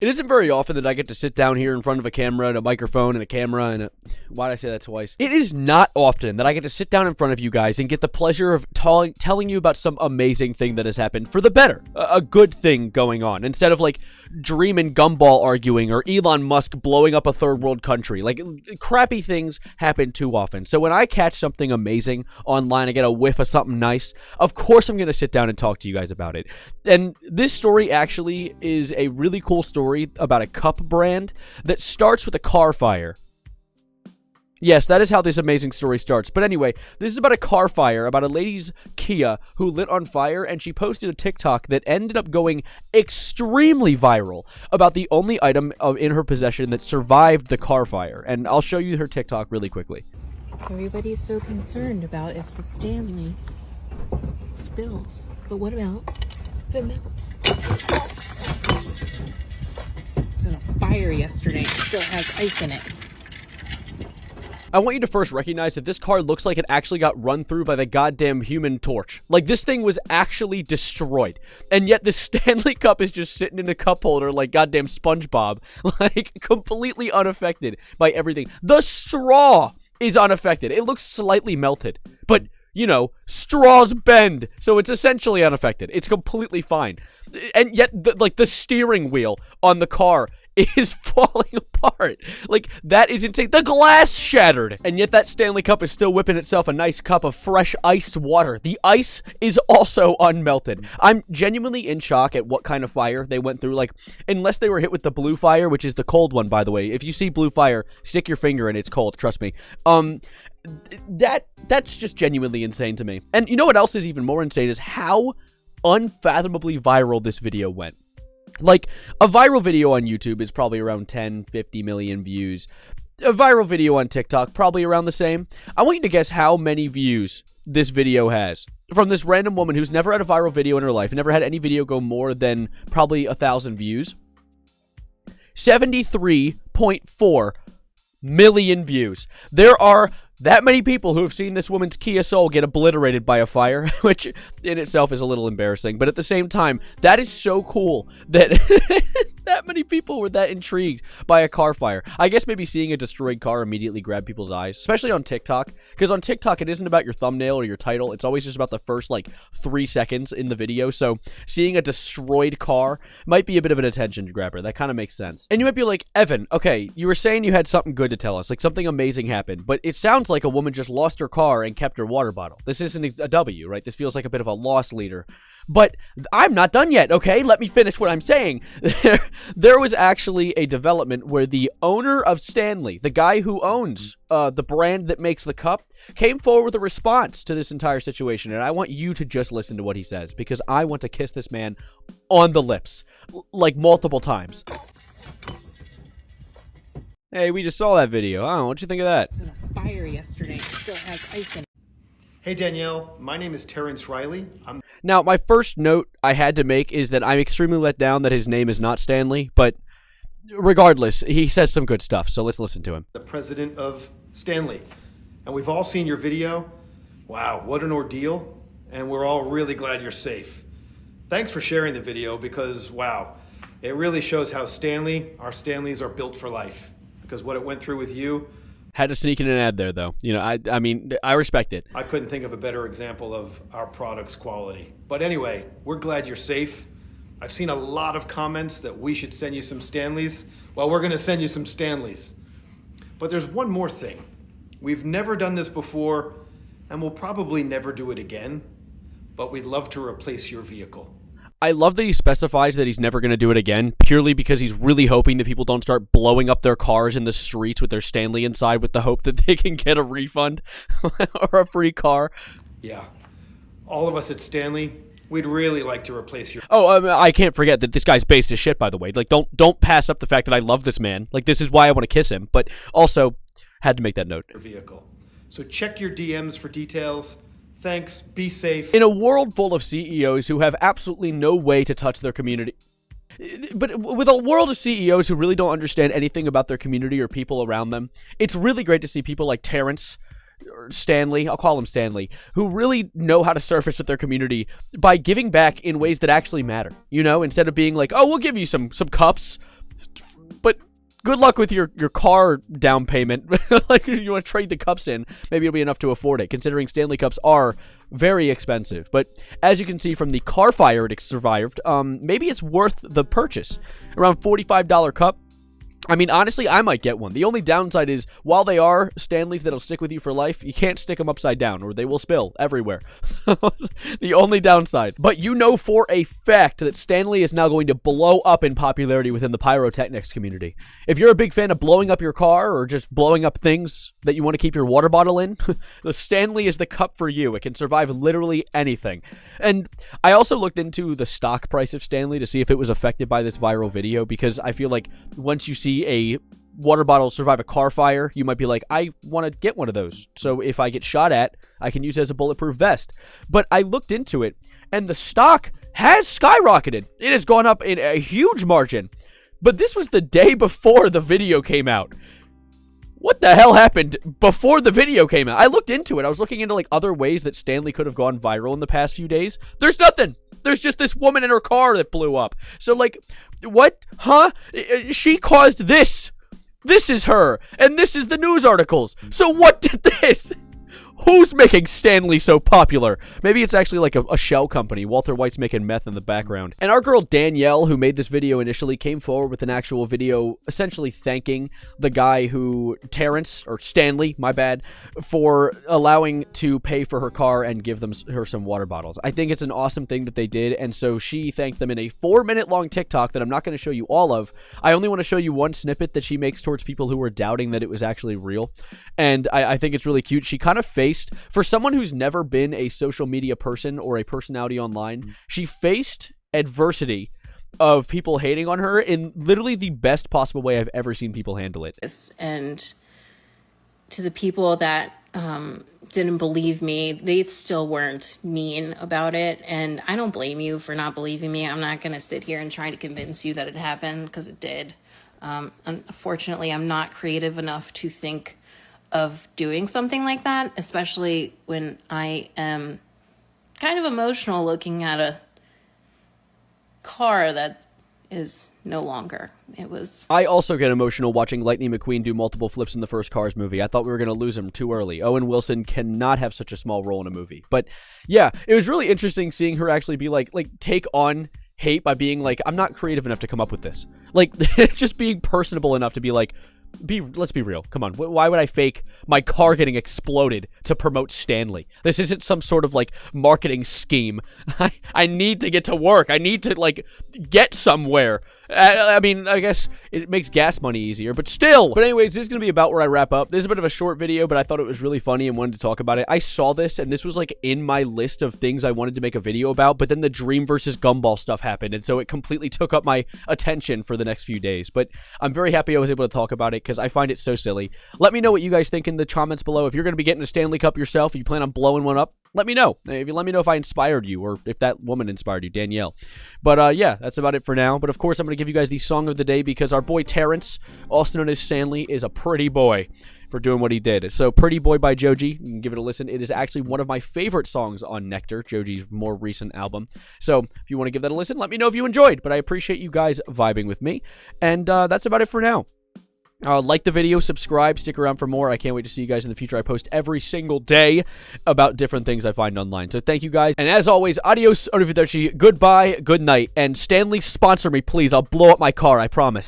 It isn't very often that I get to sit down here in front of a camera and a microphone and a camera and a... Why'd I say that twice? It is not often that I get to sit down in front of you guys and get the pleasure of telling you about some amazing thing that has happened for the better. A good thing going on. Instead of, like, Dream and Gumball arguing or Elon Musk blowing up a third world country. Like, crappy things happen too often. So when I catch something amazing online, I get a whiff of something nice, of course I'm going to sit down and talk to you guys about it. And this story actually is a really cool story about a cup brand that starts with a car fire. Yes, that is how this amazing story starts. But anyway, this is about a car fire, about a lady's Kia who lit on fire, and she posted a TikTok that ended up going extremely viral about the only item in her possession that survived the car fire. And I'll show you her TikTok really quickly. Everybody's so concerned about if the Stanley spills. But what about the milk? It was in a fire yesterday. It still has ice in it. I want you to first recognize that this car looks like it actually got run through by the goddamn Human Torch. Like, this thing was actually destroyed. And yet the Stanley Cup is just sitting in a cup holder like goddamn SpongeBob. Like, completely unaffected by everything. The straw is unaffected. It looks slightly melted. But, you know, straws bend. So it's essentially unaffected. It's completely fine. And yet, the steering wheel on the car is falling apart. Like, that is insane. The glass shattered. And yet that Stanley Cup is still whipping itself a nice cup of fresh iced water. The ice is also unmelted. I'm genuinely in shock at what kind of fire they went through. Like, unless they were hit with the blue fire, which is the cold one, by the way. If you see blue fire, stick your finger in it. It's cold. Trust me. That's just genuinely insane to me. And you know what else is even more insane is how unfathomably viral this video went. Like, a viral video on YouTube is probably around 10, 50 million views. A viral video on TikTok, probably around the same. I want you to guess how many views this video has. From this random woman who's never had a viral video in her life, never had any video go more than probably 1,000 views. 73.4 million views. There are that many people who have seen this woman's Kia Soul get obliterated by a fire, which in itself is a little embarrassing. But at the same time, that is so cool that that many people were that intrigued by a car fire. I guess maybe seeing a destroyed car immediately grabbed people's eyes, especially on TikTok. Because on TikTok, it isn't about your thumbnail or your title. It's always just about the first, 3 seconds in the video. So seeing a destroyed car might be a bit of an attention grabber. That kind of makes sense. And you might be like, Evan, okay, you were saying you had something good to tell us. Like, something amazing happened. But it sounds like a woman just lost her car and kept her water bottle. This isn't a W, right? This feels like a bit of a loss leader. But I'm not done yet, okay? Let me finish what I'm saying. There was actually a development where the owner of Stanley, the guy who owns the brand that makes the cup, came forward with a response to this entire situation. And I want you to just listen to what he says, because I want to kiss this man on the lips, like multiple times. Hey, we just saw that video. I don't know, what'd you think of that? It was in a fire yesterday. It still has ice in it. Hey Danielle, my name is Terrence Riley. Now, my first note I had to make is that I'm extremely let down that his name is not Stanley, but regardless, he says some good stuff, so let's listen to him. The president of Stanley, and we've all seen your video. Wow, what an ordeal, and we're all really glad you're safe. Thanks for sharing the video because, wow, it really shows how our Stanleys are built for life, because what it went through with you. Had to sneak in an ad there, though. You know, I mean, I respect it. I couldn't think of a better example of our product's quality. But anyway, we're glad you're safe. I've seen a lot of comments that we should send you some Stanleys. Well, we're going to send you some Stanleys. But there's one more thing. We've never done this before, and we'll probably never do it again. But we'd love to replace your vehicle. I love that he specifies that he's never going to do it again, purely because he's really hoping that people don't start blowing up their cars in the streets with their Stanley inside with the hope that they can get a refund or a free car. Yeah. All of us at Stanley, we'd really like to replace your... Oh, I can't forget that this guy's based as shit, by the way. Like, don't pass up the fact that I love this man. Like, this is why I want to kiss him. But also, had to make that note. Vehicle. So check your DMs for details. Thanks. Be safe. In a world full of CEOs who have absolutely no way to touch their community, but with a world of CEOs who really don't understand anything about their community or people around them, it's really great to see people like Terrence, or Stanley, I'll call him Stanley, who really know how to surface with their community by giving back in ways that actually matter. You know, instead of being like, oh, we'll give you some cups, good luck with your car down payment. Like, if you want to trade the cups in, maybe it'll be enough to afford it, considering Stanley Cups are very expensive. But as you can see from the car fire it survived, maybe it's worth the purchase. Around $45 cup. I mean, honestly, I might get one. The only downside is, while they are Stanleys that'll stick with you for life, you can't stick them upside down, or they will spill everywhere. The only downside. But you know for a fact that Stanley is now going to blow up in popularity within the pyrotechnics community. If you're a big fan of blowing up your car, or just blowing up things that you want to keep your water bottle in, the Stanley is the cup for you. It can survive literally anything. And I also looked into the stock price of Stanley to see if it was affected by this viral video, because I feel like once you see a water bottle survive a car fire, you might be like, I want to get one of those. So if I get shot at, I can use it as a bulletproof vest. But I looked into it, and the stock has skyrocketed. It has gone up in a huge margin. But this was the day before the video came out. What the hell happened before the video came out? I looked into it. I was looking into like other ways that Stanley could have gone viral in the past few days. There's nothing. There's just this woman in her car that blew up. So like, what? Huh? She caused this. This is her. And this is the news articles. So what did this? Who's making Stanley so popular? Maybe it's actually like a shell company. Walter White's making meth in the background. And our girl Danielle, who made this video initially, came forward with an actual video essentially thanking the guy Terrence, or Stanley, my bad, for allowing to pay for her car and give her some water bottles. I think it's an awesome thing that they did, and so she thanked them in a 4-minute long TikTok that I'm not going to show you all of. I only want to show you one snippet that she makes towards people who were doubting that it was actually real, and I think it's really cute. She kind of for someone who's never been a social media person or a personality online, she faced adversity of people hating on her in literally the best possible way I've ever seen people handle it. And to the people that didn't believe me, they still weren't mean about it. And I don't blame you for not believing me. I'm not going to sit here and try to convince you that it happened, because it did. Unfortunately, I'm not creative enough to think of doing something like that, especially when I am kind of emotional looking at a car that is no longer. I also get emotional watching Lightning McQueen do multiple flips in the first Cars movie. I thought we were going to lose him too early. Owen Wilson cannot have such a small role in a movie. But yeah, it was really interesting seeing her actually be like take on hate by being like, I'm not creative enough to come up with this. Like, just being personable enough to be like, let's be real. Come on. Why would I fake my car getting exploded to promote Stanley? This isn't some sort of like marketing scheme. I need to get to work. I need to like get somewhere. I mean, I guess it makes gas money easier, but still. But anyways, this is going to be about where I wrap up. This is a bit of a short video, but I thought it was really funny and wanted to talk about it. I saw this, and this was like in my list of things I wanted to make a video about, but then the Dream versus Gumball stuff happened, and so it completely took up my attention for the next few days. But I'm very happy I was able to talk about it, because I find it so silly. Let me know what you guys think in the comments below. If you're going to be getting a Stanley Cup yourself, if you plan on blowing one up, let me know. If you let me know if I inspired you, or if that woman inspired you, Danielle. But yeah, that's about it for now. But of course, I'm going to give you guys the song of the day, because our boy Terrence, also known as Stanley, is a pretty boy for doing what he did. So Pretty Boy by Joji, you can give it a listen. It is actually one of my favorite songs on Nectar, Joji's more recent album. So if you want to give that a listen, let me know if you enjoyed. But I appreciate you guys vibing with me. And that's about it for now. Like the video, subscribe, stick around for more. I can't wait to see you guys in the future. I post every single day about different things I find online. So thank you guys. And as always, adios, arrivederci, goodbye, good night. And Stanley, sponsor me, please. I'll blow up my car, I promise.